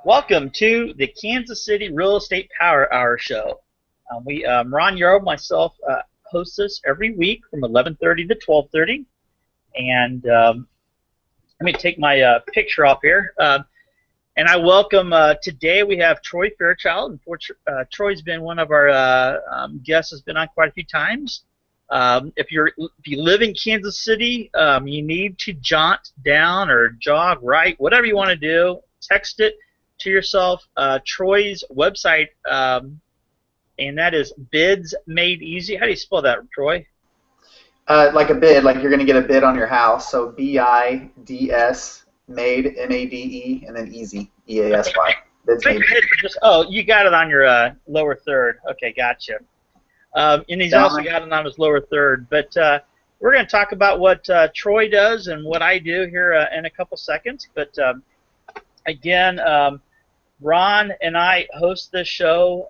Welcome to the Kansas City Real Estate Power Hour Show. Ron Yarrow, myself, host this every week from 11:30 to 12:30. And let me take my picture off here. And I welcome, today we have Troy Fairchild. And Troy's been one of our guests, has been on quite a few times. If you live in Kansas City, you need to jot down or jog, write, whatever you want to do, text it to yourself. Troy's website, and that is Bids Made Easy. How do you spell that, Troy? Like a bid, like you're going to get a bid on your house. So BIDS, made, MADE, and then easy, EASY. Bids Made Easy. Oh, you got it on your lower third. Okay, gotcha. And he's also got it on his lower third. But we're going to talk about what Troy does and what I do here in a couple seconds. But again, Ron and I host this show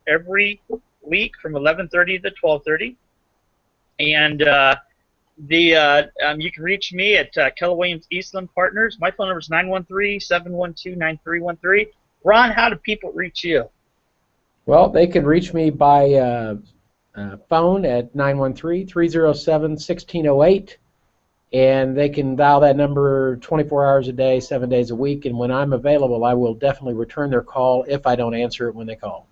every week from 11:30 to 12:30. And you can reach me at Keller Williams Eastland Partners. My phone number is 913-712-9313. Ron, how do people reach you? Well, they can reach me by phone at 913-307-1608, and they can dial that number 24 hours a day, 7 days a week, and when I'm available, I will definitely return their call if I don't answer it when they call.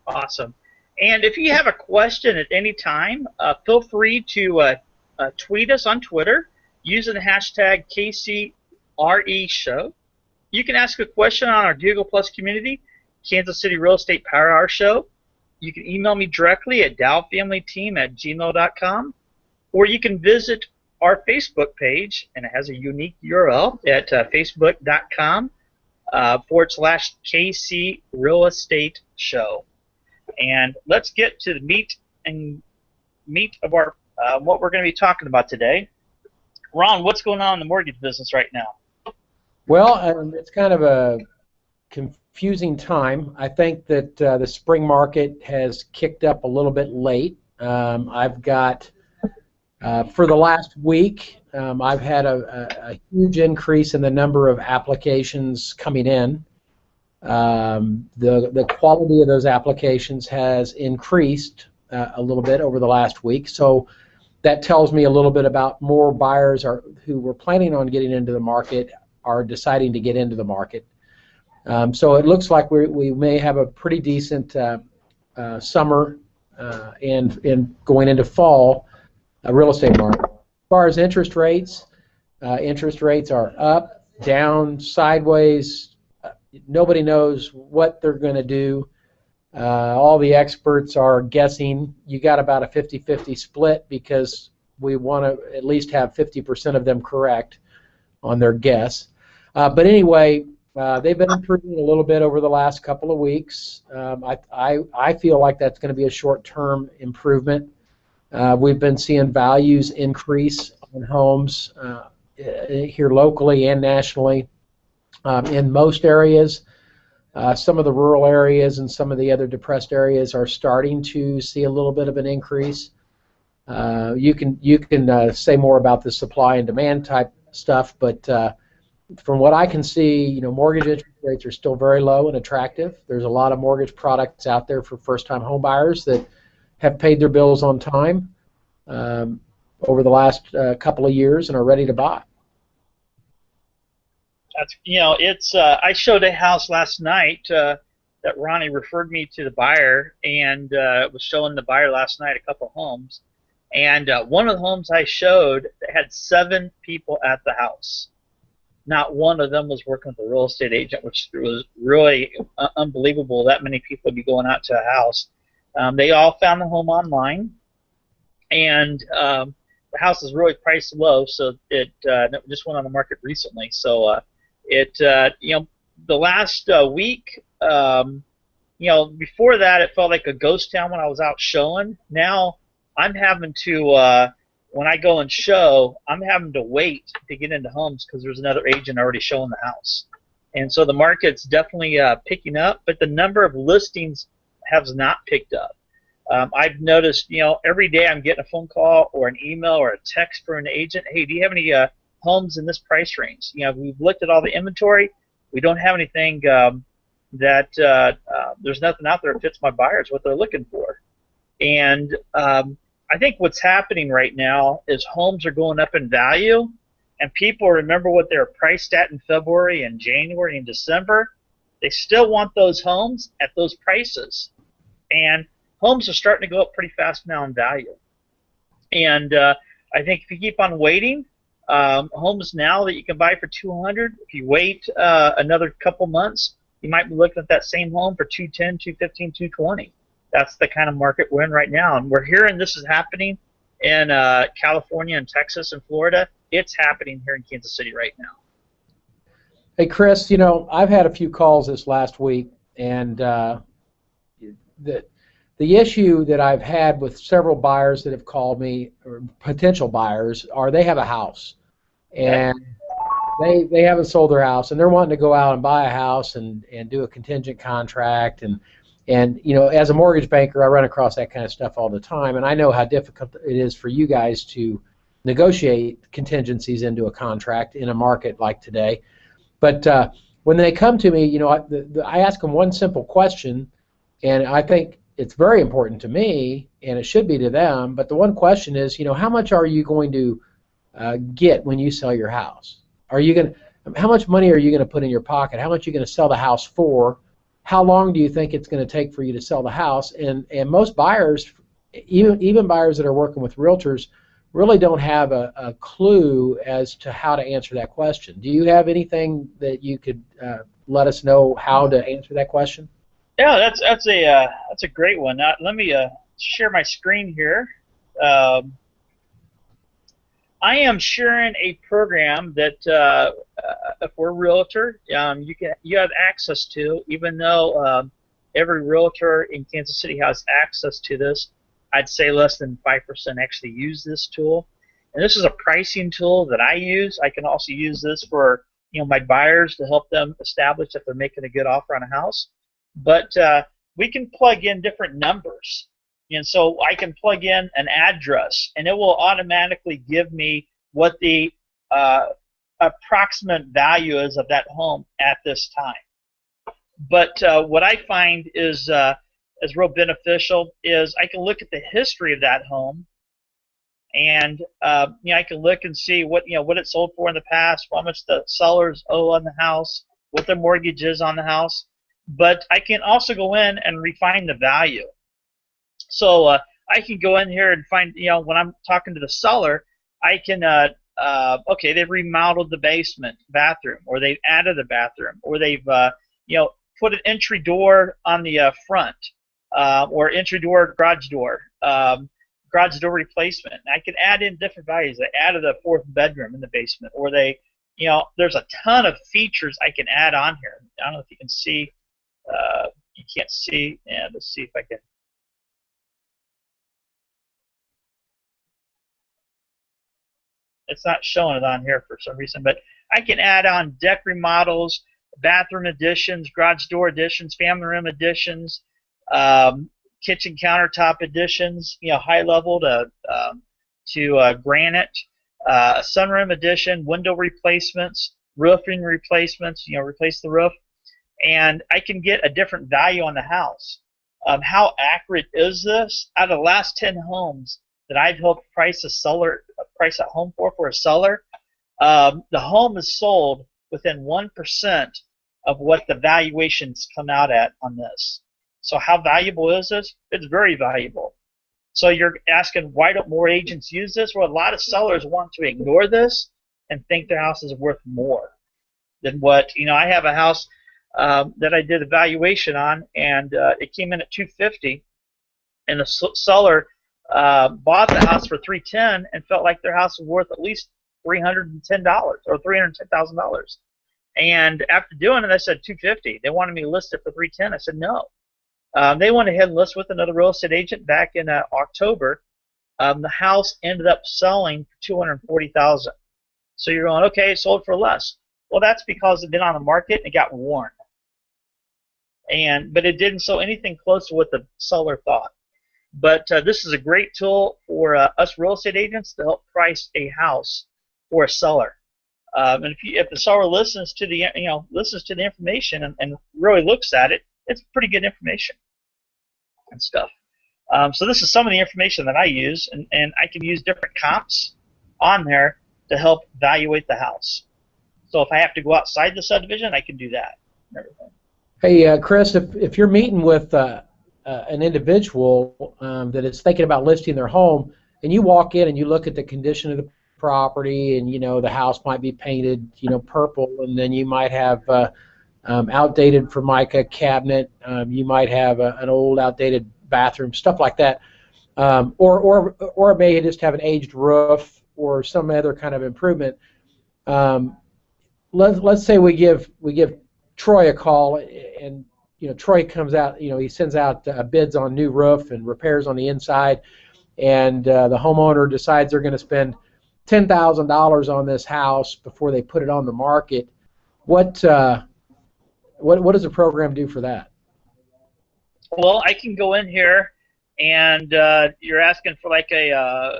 Awesome. And if you have a question at any time, feel free to tweet us on Twitter using the hashtag KCRE Show. You can ask a question on our Google Plus community, Kansas City Real Estate Power Hour Show. You can email me directly at dowfamilyteam@gmail.com, or you can visit our Facebook page, and it has a unique URL at facebook.com/KC Real Estate Show. And let's get to the meat of our what we're going to be talking about today. Ron, what's going on in the mortgage business right now? Well, it's kind of a confusing time. I think that the spring market has kicked up a little bit late. I've got, for the last week, I've had a huge increase in the number of applications coming in. The quality of those applications has increased a little bit over the last week, so that tells me a little bit about more buyers who were planning on getting into the market are deciding to get into the market. So it looks like we may have a pretty decent summer and going into fall real estate market. As far as interest rates are up, down, sideways. Nobody knows what they're going to do. All the experts are guessing. You got about a 50-50 split because we want to at least have 50% of them correct on their guess. But anyway, they've been improving a little bit over the last couple of weeks. I feel like that's going to be a short-term improvement. We've been seeing values increase on homes here locally and nationally in most areas. Some of the rural areas and some of the other depressed areas are starting to see a little bit of an increase. You can say more about the supply and demand type stuff, but from what I can see, mortgage interest rates are still very low and attractive. There's a lot of mortgage products out there for first-time home buyers that have paid their bills on time over the last couple of years and are ready to buy. That's, it's. I showed a house last night that Ronnie referred me to the buyer, and was showing the buyer last night a couple of homes, and one of the homes I showed had 7 people at the house. Not one of them was working with a real estate agent, which was really unbelievable. That many people would be going out to a house. They all found the home online, and the house is really priced low, so it just went on the market recently. So the last week, before that, it felt like a ghost town when I was out showing. Now I'm having to, when I go and show, I'm having to wait to get into homes because there's another agent already showing the house. And so the market's definitely picking up, but the number of listings has not picked up. I've noticed, every day I'm getting a phone call or an email or a text from an agent. Hey, do you have any homes in this price range? We've looked at all the inventory. We don't have anything there's nothing out there that fits my buyers what they're looking for. And I think what's happening right now is homes are going up in value, and people remember what they were priced at in February and January and December. They still want those homes at those prices, and homes are starting to go up pretty fast now in value. And I think if you keep on waiting, homes now that you can buy for $200, if you wait another couple months, you might be looking at that same home for $210, $215, $220. That's the kind of market we're in right now, and we're hearing this is happening in California and Texas and Florida. It's happening here in Kansas City right now. Hey, Chris, I've had a few calls this last week, and the issue that I've had with several buyers that have called me, or potential buyers, are they have a house, and they haven't sold their house, and they're wanting to go out and buy a house and do a contingent contract, and as a mortgage banker, I run across that kind of stuff all the time, and I know how difficult it is for you guys to negotiate contingencies into a contract in a market like today. But when they come to me, I ask them one simple question, and I think it's very important to me, and it should be to them. But the one question is, how much are you going to get when you sell your house? How much money are you going to put in your pocket? How much are you going to sell the house for? How long do you think it's going to take for you to sell the house? And most buyers, even buyers that are working with realtors, really don't have a clue as to how to answer that question. Do you have anything that you could let us know how to answer that question? Yeah, that's a great one. Let me share my screen here. I am sharing a program that if we're a realtor, you have access to, even though every realtor in Kansas City has access to this. I'd say less than 5% actually use this tool. And this is a pricing tool that I use. I can also use this for my buyers to help them establish if they're making a good offer on a house. But we can plug in different numbers. And so I can plug in an address, and it will automatically give me what the approximate value is of that home at this time. But what I find is real beneficial is I can look at the history of that home, and I can look and see what it sold for in the past, how much the sellers owe on the house, what their mortgage is on the house. But I can also go in and refine the value. So I can go in here and find, when I'm talking to the seller, I can, okay, they've remodeled the basement bathroom, or they've added a bathroom, or they've, put an entry door on the front, or entry door, garage door replacement. And I can add in different values. They added a 4th bedroom in the basement, or they, there's a ton of features I can add on here. I don't know if you can see. You can't see. Yeah, let's see if I can. It's not showing it on here for some reason, but I can add on deck remodels, bathroom additions, garage door additions, family room additions, kitchen countertop additions, high level to granite, sunroom addition, window replacements, roofing replacements, replace the roof, and I can get a different value on the house. How accurate is this? Out of the last 10 homes that I've helped price a home for a seller, the home is sold within 1% of what the valuations come out at on this. So how valuable is this? It's very valuable. So you're asking, why don't more agents use this? Well, a lot of sellers want to ignore this and think their house is worth more than what, I have a house that I did a valuation on, and it came in at $250, and the seller bought the house for $310 and felt like their house was worth at least $310 or $310,000. And after doing it, I said $250. They wanted me to list it for $310. I said no. They went ahead and listed with another real estate agent back in October. The house ended up selling for $240,000. So you're going, okay, it sold for less. Well, that's because it'd been on the market and it got worn. But it didn't sell anything close to what the seller thought. But this is a great tool for us real estate agents to help price a house for a seller. And if the seller listens to the information and really looks at it, it's pretty good information and stuff. So this is some of the information that I use, and I can use different comps on there to help evaluate the house. So if I have to go outside the subdivision, I can do that and everything. Hey, Chris, if you're meeting with an individual that is thinking about listing their home, and you walk in and you look at the condition of the property, and the house might be painted purple, and then you might have outdated Formica cabinet, you might have an old outdated bathroom, stuff like that, or it may just have an aged roof or some other kind of improvement. Let's say we give Troy a call, and Troy comes out, he sends out bids on new roof and repairs on the inside, and the homeowner decides they're going to spend $10,000 on this house before they put it on the market. What does the program do for that? Well, I can go in here, and you're asking for like a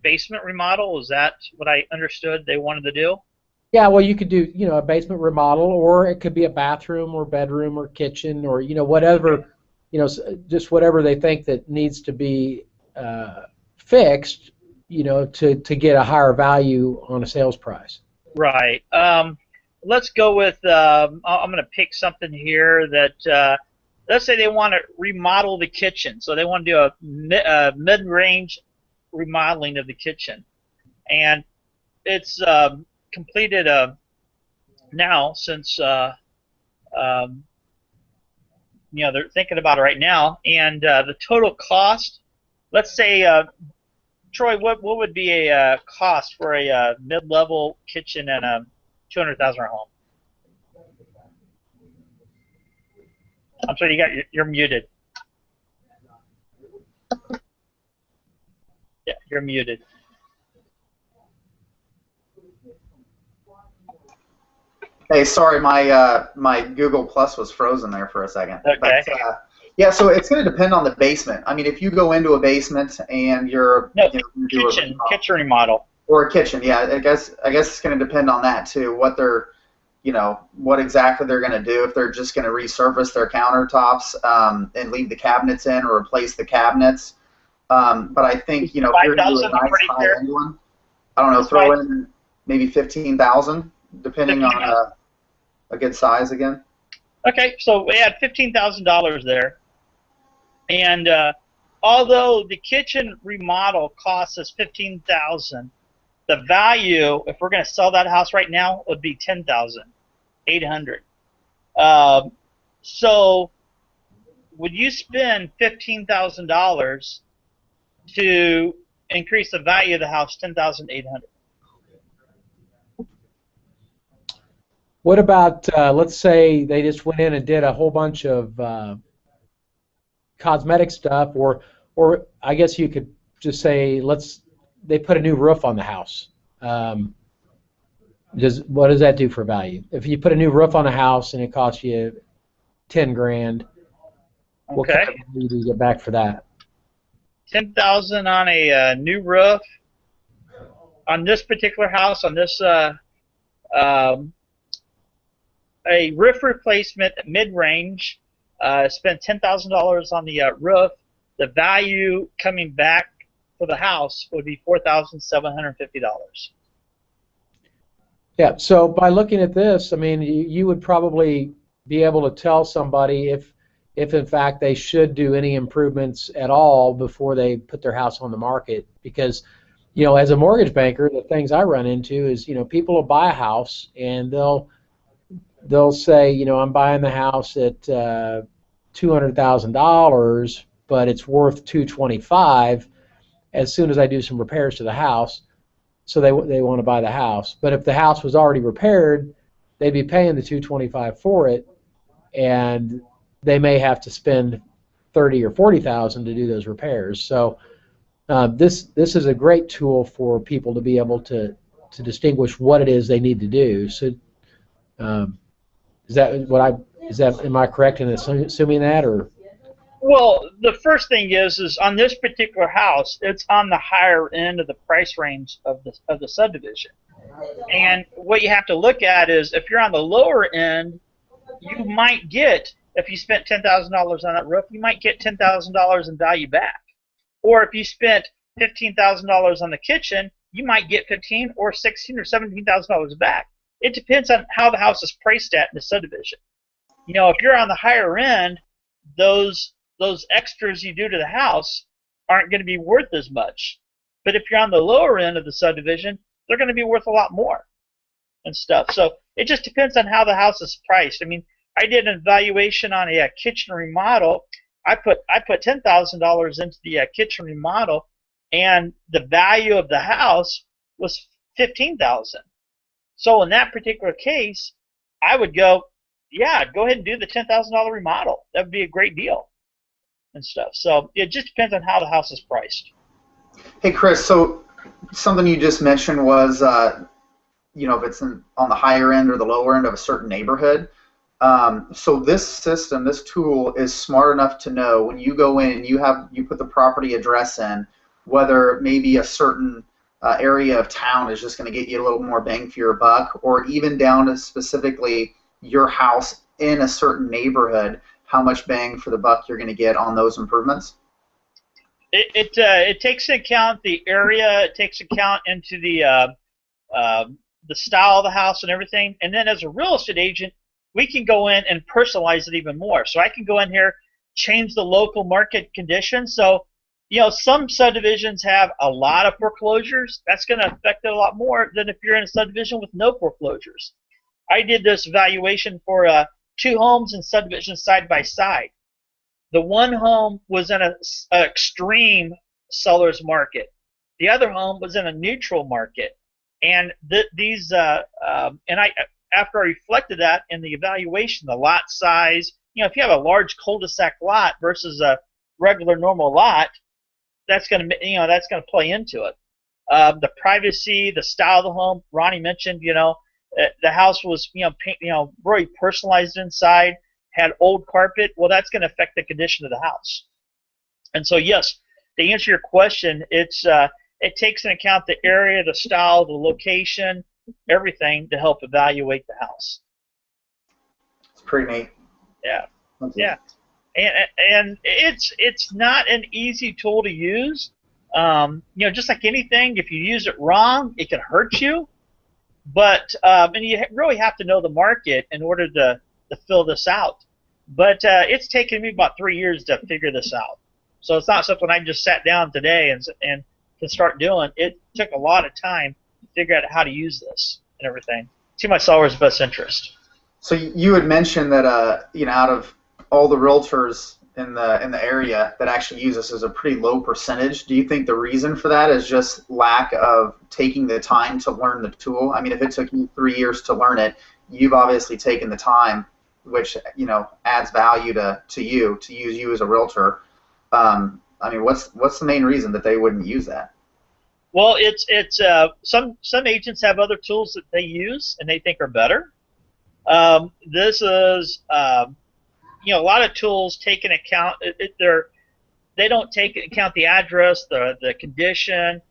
basement remodel. Is that what I understood they wanted to do? Yeah, well, you could do a basement remodel, or it could be a bathroom or bedroom or kitchen, or whatever, just whatever they think that needs to be fixed, to get a higher value on a sales price. Right. Let's go with, I'm going to pick something here that, let's say they want to remodel the kitchen. So they want to do a mid-range remodeling of the kitchen. And it's completed now, since they're thinking about it right now. And the total cost, let's say, Troy, what would be a cost for a mid-level kitchen and a $200,000 home? I'm sorry, you're muted. Yeah, you're muted. Hey, sorry, my Google Plus was frozen there for a second. Okay. But, yeah, so it's going to depend on the basement. I mean, if you go into a basement and you're kitchen remodel, or a kitchen, yeah, I guess it's going to depend on that too. What they're, what exactly they're going to do. If they're just going to resurface their countertops and leave the cabinets in or replace the cabinets. But I think if you're going to do a nice high-end one, I don't know, throw in maybe 15,000, depending on a good size again. Okay, so we had $15,000 there, and although the kitchen remodel costs us $15,000, the value, if we're going to sell that house right now, would be $10,800. So, would you spend $15,000 to increase the value of the house $10,800? What about, let's say they just went in and did a whole bunch of cosmetic stuff, or I guess you could just say they put a new roof on the house. What does that do for value? If you put a new roof on a house and it costs you $10,000, what kind of value do you get back for that? $10,000 on a new roof on this particular house, on this a roof replacement mid-range, spent $10,000 on the roof. The value coming back for the house would be $4,750. Yeah, so by looking at this, I mean, you would probably be able to tell somebody if in fact they should do any improvements at all before they put their house on the market. Because, as a mortgage banker, the things I run into is, people will buy a house and they'll say, I'm buying the house at $200,000, but it's worth $225,000 as soon as I do some repairs to the house. So they want to buy the house. But if the house was already repaired, they'd be paying the $225,000 for it, and they may have to spend $30,000 or $40,000 to do those repairs. So this is a great tool for people to be able to distinguish what it is they need to do. So am I correct in assuming that, or? Well, the first thing is on this particular house, it's on the higher end of the price range of the subdivision. And what you have to look at is if you're on the lower end, you might get, if you spent $10,000 on that roof, you might get $10,000 in value back. Or if you spent $15,000 on the kitchen, you might get $15 or $16 or $17,000 back. It depends on how the house is priced at in the subdivision. You know, if you're on the higher end, those extras you do to the house aren't going to be worth as much. But if you're on the lower end of the subdivision, they're going to be worth a lot more and stuff. So it just depends on how the house is priced. I mean, I did an evaluation on a kitchen remodel. I put $10,000 into the kitchen remodel, and the value of the house was $15,000. So in that particular case, I would go, yeah, go ahead and do the $10,000 remodel. That would be a great deal and stuff. So it just depends on how the house is priced. Hey, Chris, so something you just mentioned was, you know, if it's on the higher end or the lower end of a certain neighborhood. So this system, this tool is smart enough to know when you go in and you put the property address in, whether maybe a certain area of town is just going to get you a little more bang for your buck, or even down to specifically your house in a certain neighborhood, how much bang for the buck you're going to get on those improvements? It takes into account the area. It takes account into the style of the house and everything. And then as a real estate agent, we can go in and personalize it even more. So I can go in here, change the local market conditions. So, you know, some subdivisions have a lot of foreclosures. That's going to affect it a lot more than if you're in a subdivision with no foreclosures. I did this evaluation for 2 homes in subdivisions side by side. The one home was in an extreme seller's market. The other home was in a neutral market. And after I reflected that in the evaluation, the lot size, you know, if you have a large cul-de-sac lot versus a regular normal lot, that's going to play into it. The privacy, the style of the home. Ronnie mentioned, you know, the house was, really personalized inside, had old carpet. Well, that's going to affect the condition of the house. And so, yes, to answer your question, it takes into account the area, the style, the location, everything to help evaluate the house. It's pretty neat. Yeah. Yeah. And it's not an easy tool to use. Just like anything, if you use it wrong, it can hurt you. But and you really have to know the market in order to fill this out. But it's taken me about 3 years to figure this out. So it's not something I just sat down today and can start doing. It took a lot of time to figure out how to use this and everything to my seller's best interest. So you had mentioned that out of all the realtors in the area that actually use this is a pretty low percentage. Do you think the reason for that is just lack of taking the time to learn the tool? I mean, if it took you 3 years to learn it, you've obviously taken the time, which adds value to use you as a realtor. I mean, what's the main reason that they wouldn't use that? Well, it's some agents have other tools that they use and they think are better. This is a lot of tools take into account they don't take into account the address, the condition,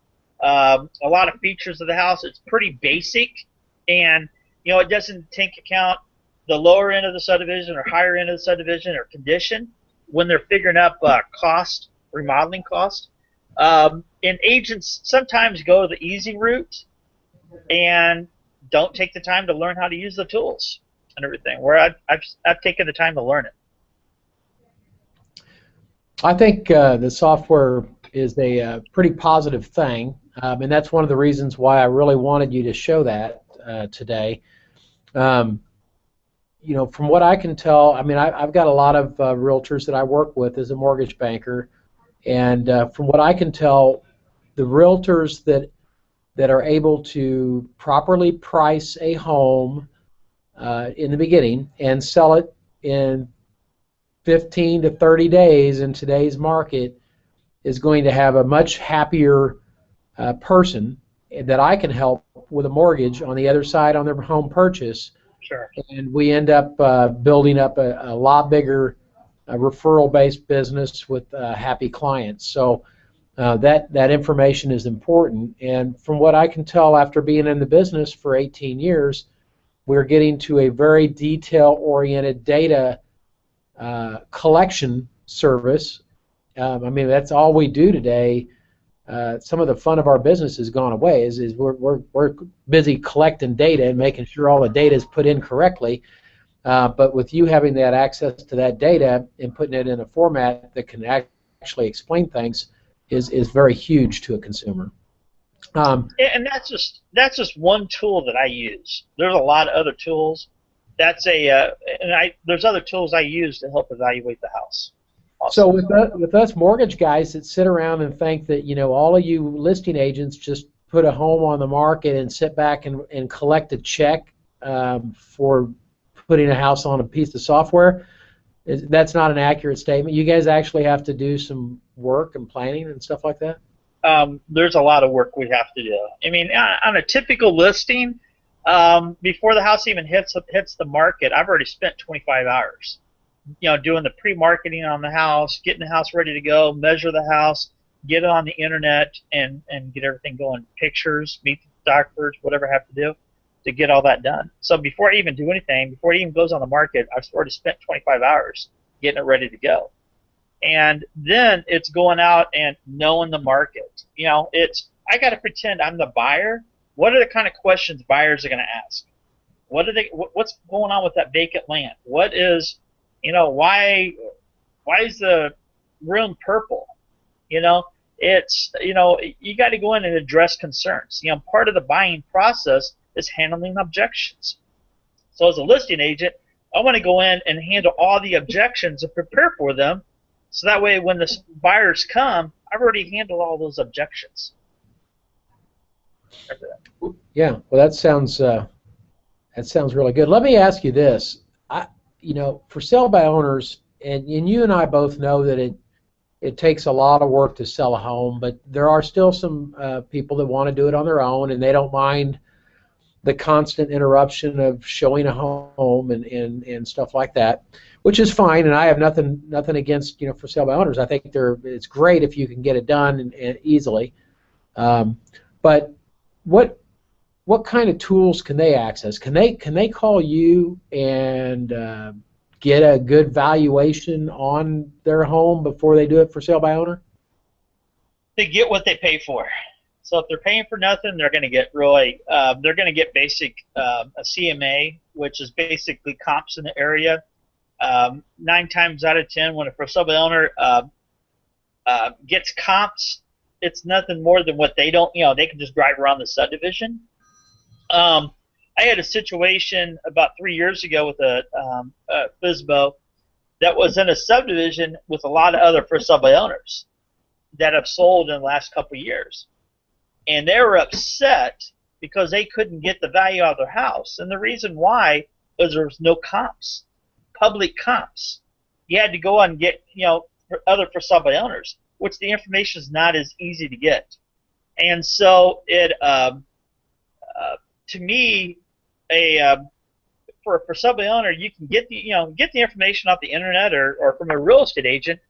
a lot of features of the house. It's pretty basic, and it doesn't take account the lower end of the subdivision or higher end of the subdivision or condition when they're figuring up cost, remodeling cost. And agents sometimes go the easy route and don't take the time to learn how to use the tools and everything, where I've taken the time to learn it. I think the software is a pretty positive thing, and that's one of the reasons why I really wanted you to show that today. From what I can tell, I mean, I've got a lot of realtors that I work with as a mortgage banker, and from what I can tell, the realtors that are able to properly price a home in the beginning and sell it in 15 to 30 days in today's market is going to have a much happier person that I can help with a mortgage on the other side on their home purchase. Sure. And we end up building up a lot bigger referral-based business with happy clients. So that information is important. And from what I can tell after being in the business for 18 years, we're getting to a very detail-oriented data collection service. I mean, that's all we do today. Some of the fun of our business has gone away. Is we're busy collecting data and making sure all the data is put in correctly. But with you having that access to that data and putting it in a format that can actually explain things is very huge to a consumer. And that's just one tool that I use. There's a lot of other tools. There's other tools I use to help evaluate the house. Also. So with us mortgage guys that sit around and think that all of you listing agents just put a home on the market and sit back and collect a check for putting a house on a piece of software, that's not an accurate statement. You guys actually have to do some work and planning and stuff like that? There's a lot of work we have to do. I mean, on a typical listing, before the house even hits the market, I've already spent 25 hours, doing the pre-marketing on the house, getting the house ready to go, measure the house, get it on the internet, and get everything going, pictures, meet the photographers, whatever I have to do to get all that done. So before I even do anything, before it even goes on the market, I've already spent 25 hours getting it ready to go. And then it's going out and knowing the market. I got to pretend I'm the buyer. What are the kind of questions buyers are going to ask? What's going on with that vacant land? What is, why is the room purple? It's, you got to go in and address concerns. Part of the buying process is handling objections. So as a listing agent, I want to go in and handle all the objections and prepare for them. So that way, when the buyers come, I've already handled all those objections. Yeah, well, that sounds really good. Let me ask you this: for sale by owners, and you and I both know that it takes a lot of work to sell a home, but there are still some people that want to do it on their own, and they don't mind the constant interruption of showing a home and stuff like that, which is fine, and I have nothing against for sale by owners. I think it's great if you can get it done and easily. But what kind of tools can they access? Can they call you and get a good valuation on their home before they do it for sale by owner? They get what they pay for. So if they're paying for nothing, they're going to get they're going to get basic a CMA, which is basically comps in the area. 9 times out of 10, when a for sale by owner gets comps, it's nothing more than what they don't. They can just drive around the subdivision. I had a situation about 3 years ago with a FSBO that was in a subdivision with a lot of other for sale by owners that have sold in the last couple of years. And they were upset because they couldn't get the value out of their house. And the reason why is there was no comps, public comps. You had to go and get, other for sale by owners, which the information is not as easy to get. And so it, to me, for a sale by owner, you can get the information off the internet or from a real estate agent,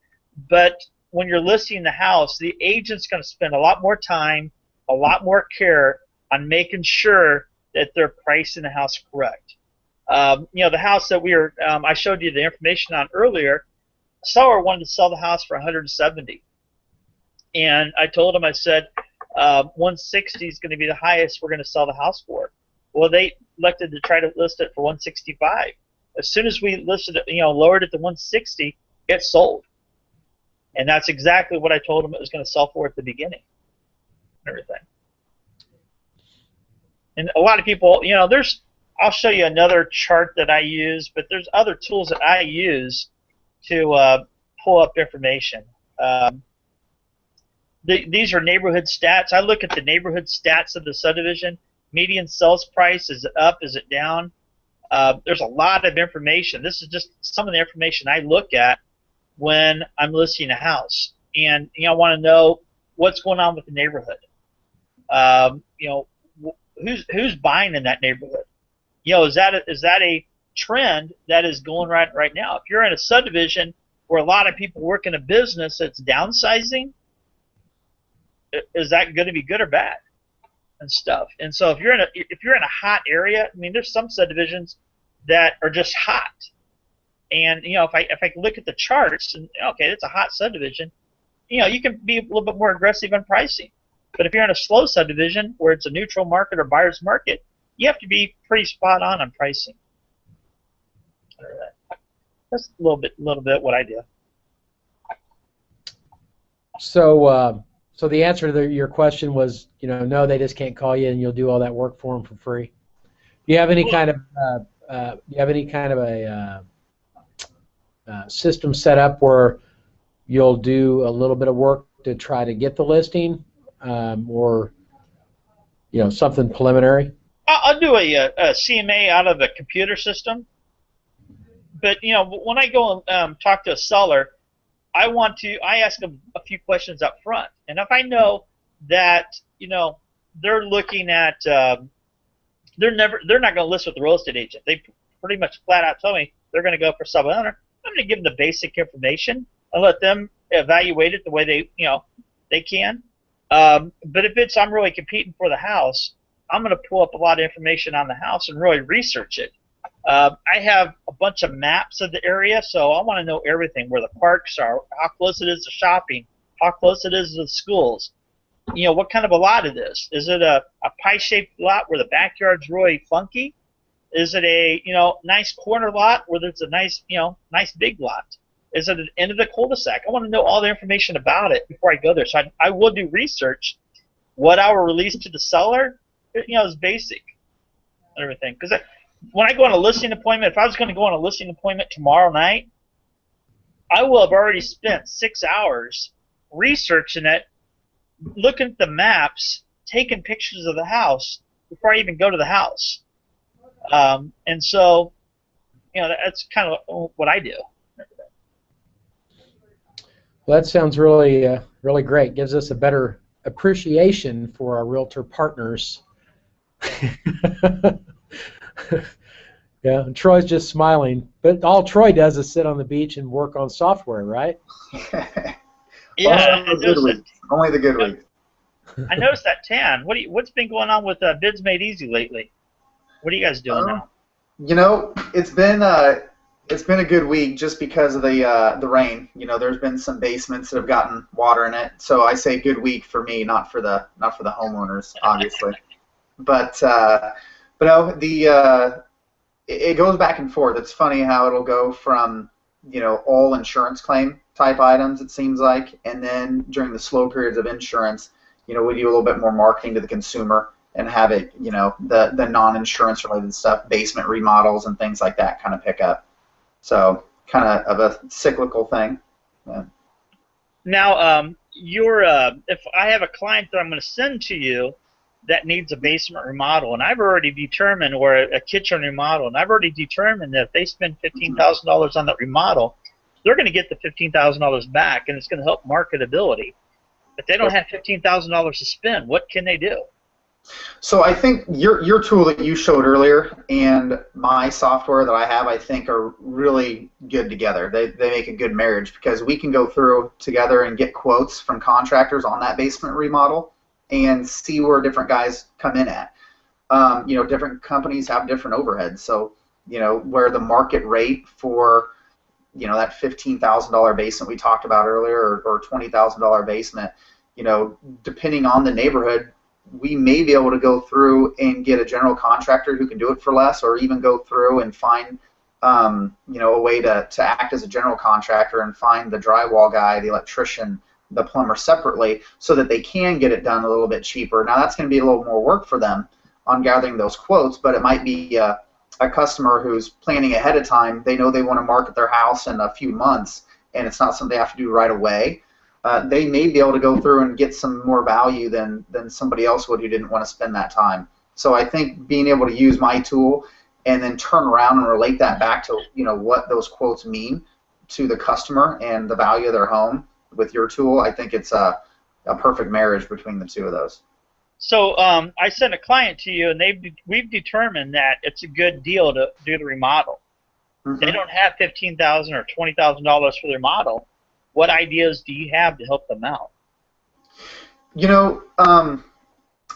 but when you're listing the house, the agent's going to spend a lot more time, a lot more care on making sure that they're pricing the house correct. The house that I showed you the information on earlier, the seller wanted to sell the house for $170, and I told him, I said, 160 is going to be the highest we're going to sell the house for. Well, they elected to try to list it for 165. As soon as we listed it, lowered it to 160, it sold, and that's exactly what I told him it was going to sell for at the beginning. Everything. And a lot of people, I'll show you another chart that I use, but there's other tools that I use to pull up information. These are neighborhood stats. I look at the neighborhood stats of the subdivision. Median sales price, is it up, is it down? There's a lot of information. This is just some of the information I look at when I'm listing a house. And I want to know what's going on with the neighborhood. Who's buying in that neighborhood? Is that a trend that is going right now? If you're in a subdivision where a lot of people work in a business that's downsizing, is that going to be good or bad and stuff? And so if you're in a hot area, I mean, there's some subdivisions that are just hot. And if I look at the charts and okay, it's a hot subdivision, you can be a little bit more aggressive on pricing. But if you're in a slow subdivision where it's a neutral market or buyer's market, you have to be pretty spot on pricing. That's a little bit what I do. So, so the answer to your question was, no, they just can't call you, and you'll do all that work for them for free. Do you have any kind of a system set up where you'll do a little bit of work to try to get the listing, or something preliminary? I'll do a CMA out of a computer system. But when I go and talk to a seller, I ask them a few questions up front, and if I know that they're looking at they're not going to list with the real estate agent. They pretty much flat out tell me they're going to go for sub-owner. I'm going to give them the basic information and let them evaluate it the way they can. But if I'm really competing for the house, I'm going to pull up a lot of information on the house and really research it. I have a bunch of maps of the area, so I want to know everything, where the parks are, how close it is to shopping, how close it is to the schools. What kind of a lot it is. Is it a pie-shaped lot where the backyard's really funky? Is it a nice corner lot where there's a nice big lot? Is it at the end of the cul-de-sac? I want to know all the information about it before I go there. So I will do research. What I will release to the seller, is basic and everything. Because when I go on a listing appointment, if I was going to go on a listing appointment tomorrow night, I will have already spent 6 hours researching it, looking at the maps, taking pictures of the house before I even go to the house. And so, that's kind of what I do. Well, that sounds really, really great. Gives us a better appreciation for our realtor partners. Yeah, and Troy's just smiling, but all Troy does is sit on the beach and work on software, right? Yeah, only the good weeks. I noticed that tan. What's been going on with Bids Made Easy lately? What are you guys doing now? It's been a good week just because of the rain. There's been some basements that have gotten water in it, so I say good week for me, not for the homeowners, obviously. But it goes back and forth. It's funny how it'll go from all insurance claim type items, it seems like, and then during the slow periods of insurance, we do a little bit more marketing to the consumer and have it, the non-insurance related stuff, basement remodels and things like that kind of pick up. So kind of a cyclical thing. Yeah. Now, if I have a client that I'm going to send to you that needs a basement remodel, and I've already determined, or a kitchen remodel, and I've already determined that if they spend $15,000 on that remodel, they're going to get the $15,000 back, and it's going to help marketability. But they don't have $15,000 to spend. What can they do? So I think your tool that you showed earlier and my software that I have, I think, are really good together. They make a good marriage because we can go through together and get quotes from contractors on that basement remodel and see where different guys come in at. Different companies have different overheads. So, where the market rate for, that $15,000 basement we talked about earlier or $20,000 basement, depending on the neighborhood, we may be able to go through and get a general contractor who can do it for less, or even go through and find, a way to act as a general contractor and find the drywall guy, the electrician, the plumber separately, so that they can get it done a little bit cheaper. Now that's going to be a little more work for them on gathering those quotes, but it might be a customer who's planning ahead of time. They know they want to market their house in a few months, and it's not something they have to do right away. They may be able to go through and get some more value than somebody else would who didn't want to spend that time. So I think being able to use my tool and then turn around and relate that back to what those quotes mean to the customer and the value of their home with your tool, I think it's a perfect marriage between the two of those. So I sent a client to you, and we've determined that it's a good deal to do the remodel. Mm-hmm. They don't have $15,000 or $20,000 for their remodel. What ideas do you have to help them out? You know,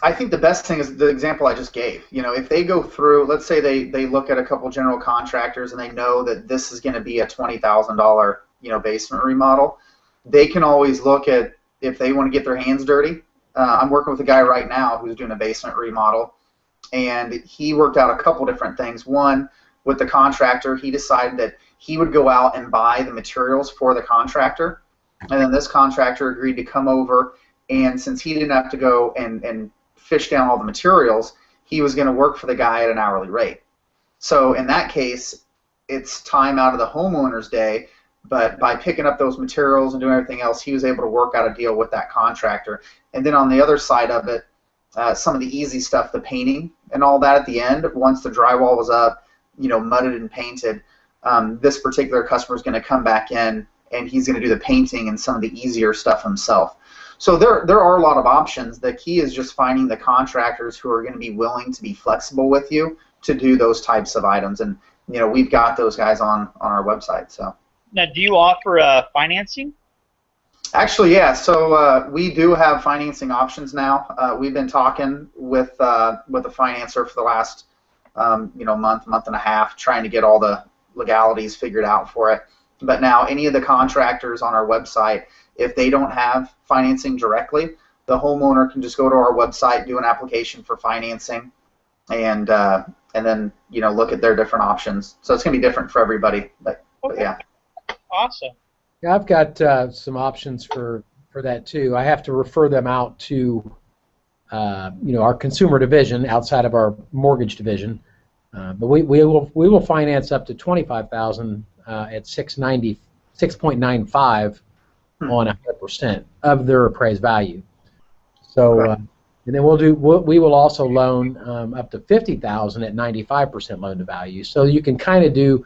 I think the best thing is the example I just gave. You know, if they go through, let's say they look at a couple general contractors and they know that this is going to be a $20,000 basement remodel, they can always look at if they want to get their hands dirty. I'm working with a guy right now who's doing a basement remodel, and he worked out a couple different things. One, with the contractor, he decided that he would go out and buy the materials for the contractor, and then this contractor agreed to come over, and since he didn't have to go and fish down all the materials, he was going to work for the guy at an hourly rate. So in that case, it's time out of the homeowner's day, but by picking up those materials and doing everything else, he was able to work out a deal with that contractor. And then on the other side of it, some of the easy stuff, the painting and all that at the end, once the drywall was up, mudded and painted, this particular customer is going to come back in and he's going to do the painting and some of the easier stuff himself. So there are a lot of options. The key is just finding the contractors who are going to be willing to be flexible with you to do those types of items. And we've got those guys on our website. So now, do you offer financing? Actually, yeah. So we do have financing options now. We've been talking with a financer for the last month and a half, trying to get all the legalities figured out for it. But now any of the contractors on our website, if they don't have financing directly, the homeowner can just go to our website, do an application for financing, and then look at their different options. So it's going to be different for everybody. But yeah. Awesome. Yeah, I've got some options for that too. I have to refer them out to our consumer division outside of our mortgage division. But we will finance up to $25,000 at 6.95 on 100% of their appraised value. So, Right. And then we will also loan up to $50,000 at 95% loan to value. So you can kind of do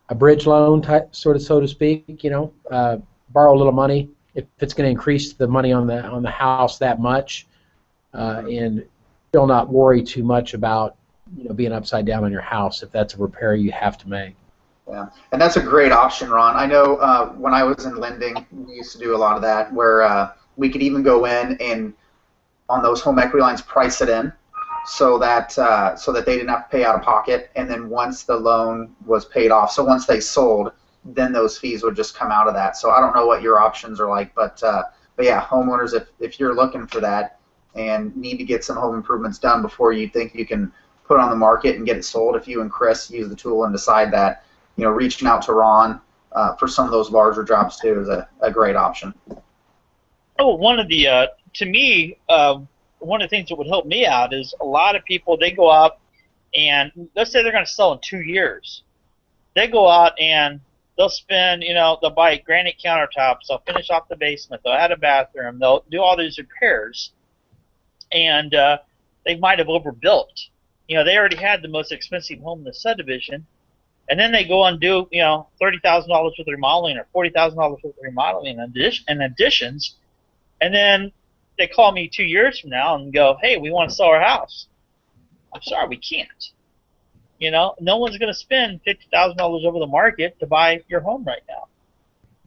a bridge loan type, sort of, so to speak. Borrow a little money if it's going to increase the money on the house that much, and still not worry too much about being upside down on your house if that's a repair you have to make. Yeah, and that's a great option, Ron. I know when I was in lending, we used to do a lot of that, where we could even go in and on those home equity lines price it in, so that they didn't have to pay out of pocket, and then once the loan was paid off, so once they sold, then those fees would just come out of that. So I don't know what your options are like, but yeah, homeowners, if you're looking for that and need to get some home improvements done before you think you can put it on the market and get it sold, if you and Chris use the tool and decide that, reaching out to Ron for some of those larger jobs too is a great option. Oh, one of the to me, one of the things that would help me out is a lot of people, they go out and let's say they're going to sell in 2 years. They go out and they'll spend, they'll buy granite countertops, they'll finish off the basement, they'll add a bathroom, they'll do all these repairs, and they might have overbuilt. They already had the most expensive home in the subdivision, and then they go and do, $30,000 worth of remodeling or $40,000 worth of remodeling and additions, and then they call me 2 years from now and go, hey, we want to sell our house. I'm sorry, we can't. No one's going to spend $50,000 over the market to buy your home right now.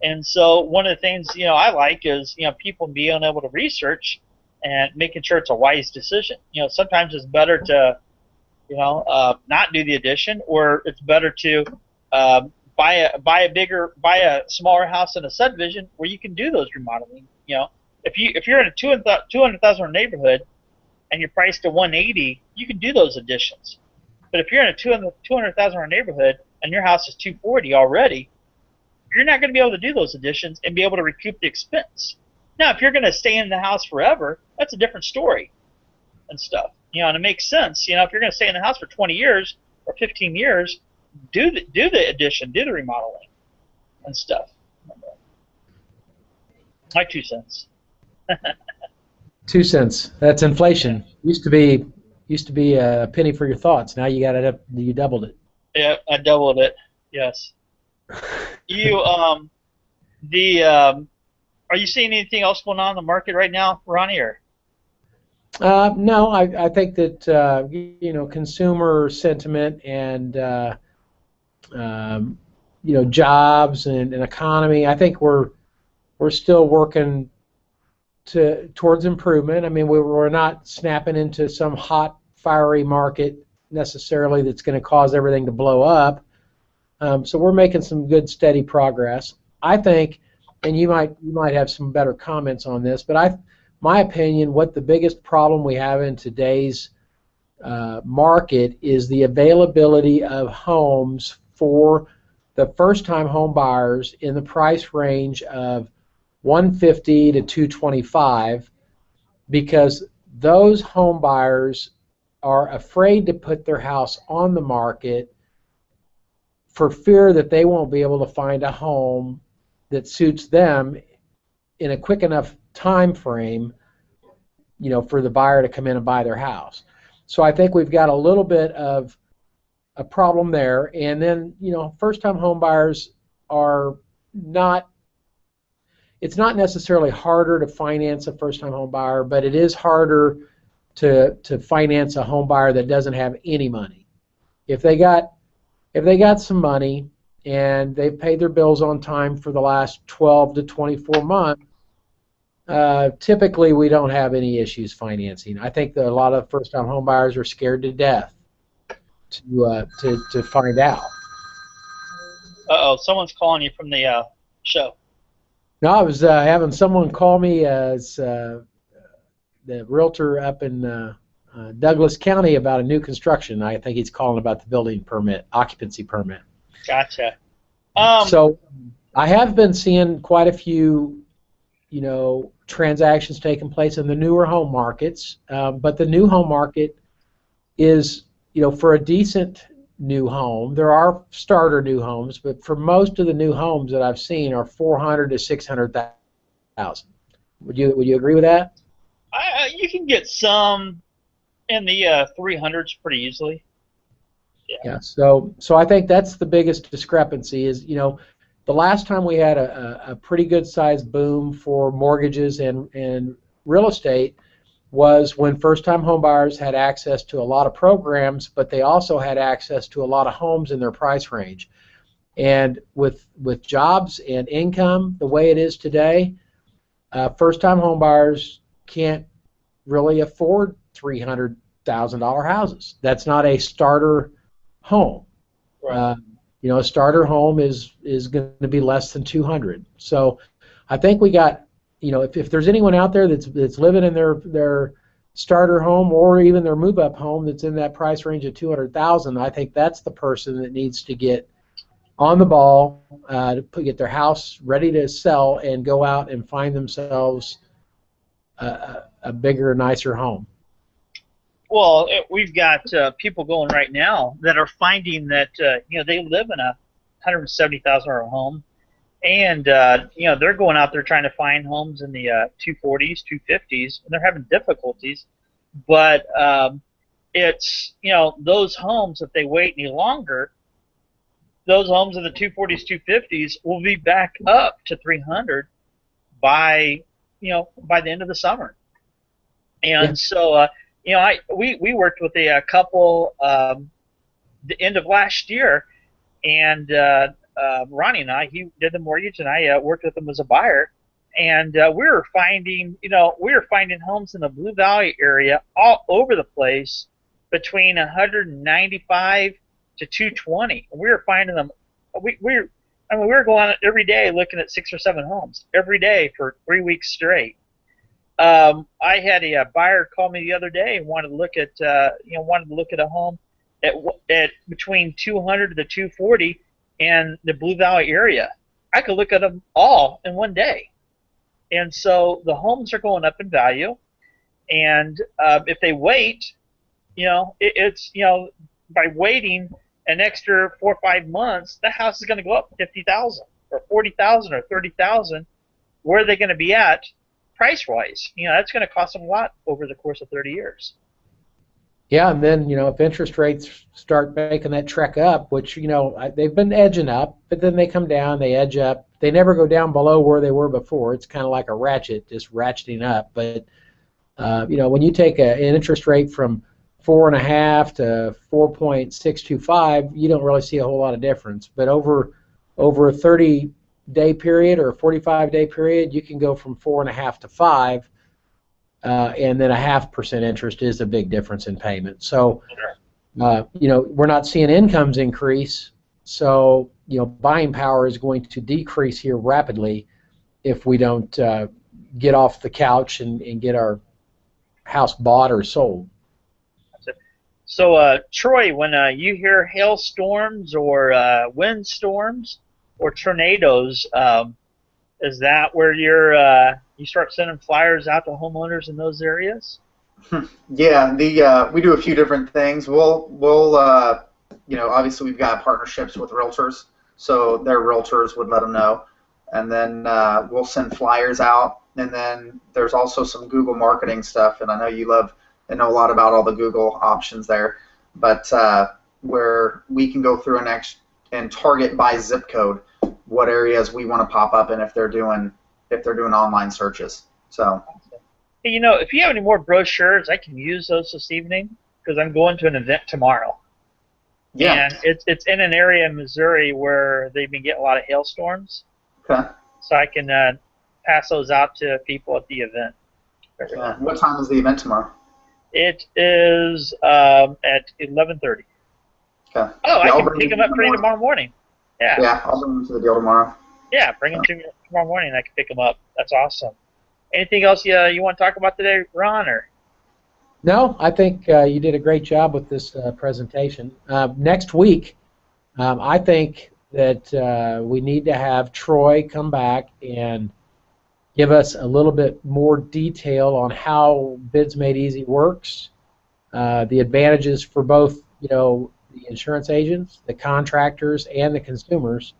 And so one of the things, I like is, people being able to research and making sure it's a wise decision. Sometimes it's better to, not do the addition, or it's better to buy a smaller house in a subdivision where you can do those remodeling. If you're in a 200,000 neighborhood and you're priced at 180, you can do those additions. But if you're in a 200,000 neighborhood and your house is 240 already, you're not going to be able to do those additions and be able to recoup the expense. Now, if you're going to stay in the house forever, that's a different story and stuff. And it makes sense. If you're going to stay in the house for 20 years or 15 years, do the addition, do the remodeling and stuff. My 2 cents. 2 cents. That's inflation. Used to be a penny for your thoughts. Now you doubled it. Yeah, I doubled it. Yes. You are you seeing anything else going on in the market right now, Ronnie? Or? No, I think that consumer sentiment and jobs and economy. I think we're still working towards improvement. I mean, we're not snapping into some hot, fiery market necessarily that's going to cause everything to blow up. So we're making some good, steady progress. I think, and you might have some better comments on this, but my opinion, what the biggest problem we have in today's market is the availability of homes for the first-time home buyers in the price range of $150 to $225, because those home buyers are afraid to put their house on the market for fear that they won't be able to find a home that suits them in a quick enough time frame, for the buyer to come in and buy their house. So I think we've got a little bit of a problem there. And then, first-time home buyers are not, it's not necessarily harder to finance a first-time home buyer, but it is harder to finance a home buyer that doesn't have any money. If they got some money and they've paid their bills on time for the last 12 to 24 months, typically we don't have any issues financing. I think that a lot of first-time home buyers are scared to death to find out. Uh-oh, someone's calling you from the show. No, I was having someone call me as the realtor up in Douglas County about a new construction. I think he's calling about the building permit, occupancy permit. Gotcha. So I have been seeing quite a few, transactions taking place in the newer home markets, but the new home market is, for a decent new home, there are starter new homes, but for most of the new homes that I've seen are $400,000 to $600,000. Would you agree with that? You can get some in the 300s pretty easily. Yeah. So I think that's the biggest discrepancy is, the last time we had a pretty good sized boom for mortgages and real estate was when first-time home buyers had access to a lot of programs, but they also had access to a lot of homes in their price range. And with jobs and income the way it is today, first-time home buyers can't really afford $300,000 houses. That's not a starter home. Right. A starter home is going to be less than $200,000. So I think we got, if there's anyone out there that's living in their starter home or even their move-up home that's in that price range of $200,000, I think that's the person that needs to get on the ball, to get their house ready to sell and go out and find themselves a bigger, nicer home. Well, we've got people going right now that are finding that they live in a $170,000 home, and they're going out there trying to find homes in the 240s, 250s, and they're having difficulties. But it's those homes, if they wait any longer, those homes in the 240s, 250s will be back up to 300 by the end of the summer. And yeah. So we worked with a couple the end of last year, and Ronnie and I, he did the mortgage, and I worked with him as a buyer, and we were finding homes in the Blue Valley area all over the place between 195 to 220. We were finding them. We were going out every day looking at 6 or 7 homes every day for 3 weeks straight. I had a buyer call me the other day and wanted to look at a home at between 200 to 240 in the Blue Valley area. I could look at them all in one day, and so the homes are going up in value. And if they wait, by waiting an extra 4 or 5 months, the house is going to go up $50,000 or $40,000 or $30,000. Where are they going to be at? Price-wise, that's going to cost them a lot over the course of 30 years. Yeah, and then if interest rates start making that trek up, which they've been edging up, but then they come down, they edge up. They never go down below where they were before. It's kind of like a ratchet, just ratcheting up. But when you take an interest rate from 4.5 to 4.625, you don't really see a whole lot of difference. But over a 30-day period or a 45-day period, you can go from 4.5 to 5 and then a 0.5% interest is a big difference in payment. So, we're not seeing incomes increase, so buying power is going to decrease here rapidly if we don't get off the couch and get our house bought or sold. So, Troy, when you hear hailstorms or windstorms or tornadoes, is that where you start sending flyers out to homeowners in those areas? Yeah, we do a few different things. We'll obviously we've got partnerships with realtors, so their realtors would let them know, and then we'll send flyers out. And then there's also some Google marketing stuff, and I know you know a lot about all the Google options there, but where we can go through and target by zip code what areas we want to pop up in if they're doing online searches. So. Hey, if you have any more brochures, I can use those this evening because I'm going to an event tomorrow. Yeah. And it's in an area in Missouri where they've been getting a lot of hailstorms. Okay. So I can pass those out to people at the event. What time is the event tomorrow? It is at 11:30. Okay. Oh, I can pick them up for you tomorrow morning. Yeah. Yeah, I'll bring them to the deal tomorrow. Yeah, bring them to me tomorrow morning and I can pick them up. That's awesome. Anything else you want to talk about today, Ron? Or? No, I think you did a great job with this presentation. Next week, I think that we need to have Troy come back and give us a little bit more detail on how Bids Made Easy works, the advantages for both, the insurance agents, the contractors, and the consumers.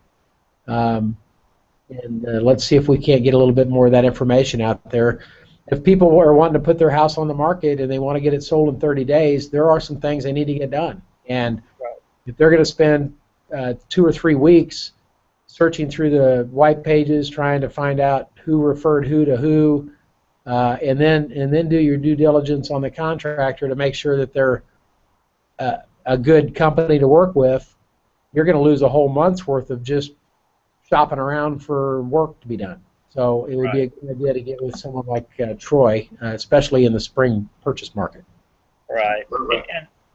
And let's see if we can't get a little bit more of that information out there. If people are wanting to put their house on the market and they want to get it sold in 30 days, there are some things they need to get done. And if they're going to spend 2 or 3 weeks searching through the white pages, trying to find out who referred who to who, and then do your due diligence on the contractor to make sure that they're a good company to work with, you're going to lose a whole month's worth of just shopping around for work to be done. So it would be a good idea to get with someone like Troy, especially in the spring purchase market. Right.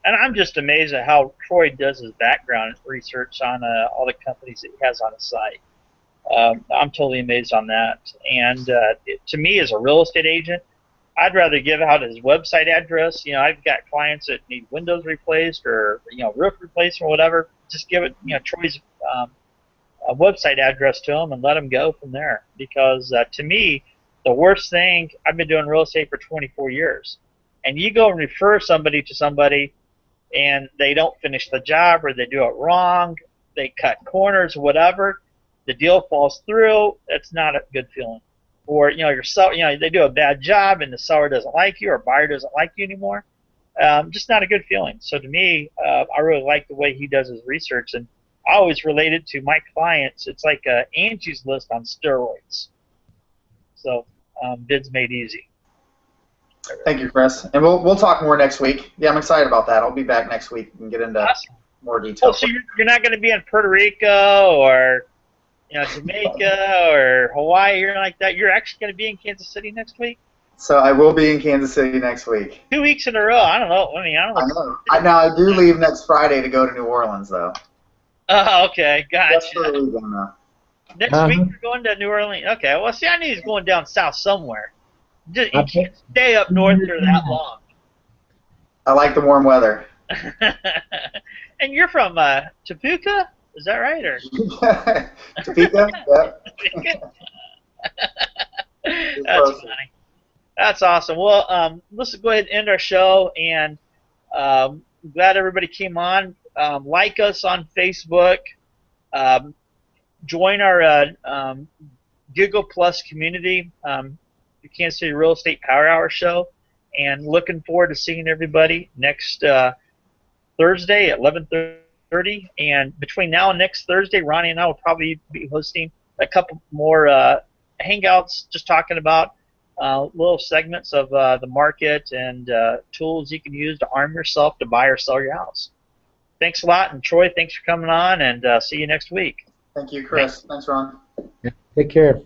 And I'm just amazed at how Troy does his background research on all the companies that he has on his site. I'm totally amazed on that. And to me, as a real estate agent, I'd rather give out his website address. I've got clients that need windows replaced or roof replaced or whatever. Just give it Troy's a website address to them and let them go from there. Because to me, the worst thing, I've been doing real estate for 24 years, and you go and refer somebody to somebody and they don't finish the job or they do it wrong, they cut corners, whatever, the deal falls through, that's not a good feeling. Or your seller, they do a bad job and the seller doesn't like you or buyer doesn't like you anymore. Just not a good feeling. So to me, I really like the way he does his research, and I always relate it to my clients. It's like Angie's List on steroids. So Bids Made Easy. Thank you, Chris. And we'll talk more next week. Yeah, I'm excited about that. I'll be back next week and get into more detail. Oh, so you're not going to be in Puerto Rico or Jamaica or Hawaii or anything like that? You're actually going to be in Kansas City next week? So I will be in Kansas City next week. 2 weeks in a row. I don't know. I don't know. I do leave next Friday to go to New Orleans, though. Oh, okay. Gotcha. That's for the weekend, though. Next week you're going to New Orleans. Okay. Well, see, I knew he was going down south somewhere. You can't stay up north for that long. I like the warm weather. And you're from Topeka? Is that right? Or Topeka? Yeah. That's funny. That's awesome. Well, let's go ahead and end our show. And glad everybody came on. Like us on Facebook. Join our Google Plus community, the Kansas City Real Estate Power Hour show. And looking forward to seeing everybody next Thursday at 11:30. And between now and next Thursday, Ronnie and I will probably be hosting a couple more hangouts, just talking about little segments of the market and tools you can use to arm yourself to buy or sell your house. Thanks a lot, and Troy, thanks for coming on, and see you next week. Thank you, Chris. Thanks, Ron. Take care.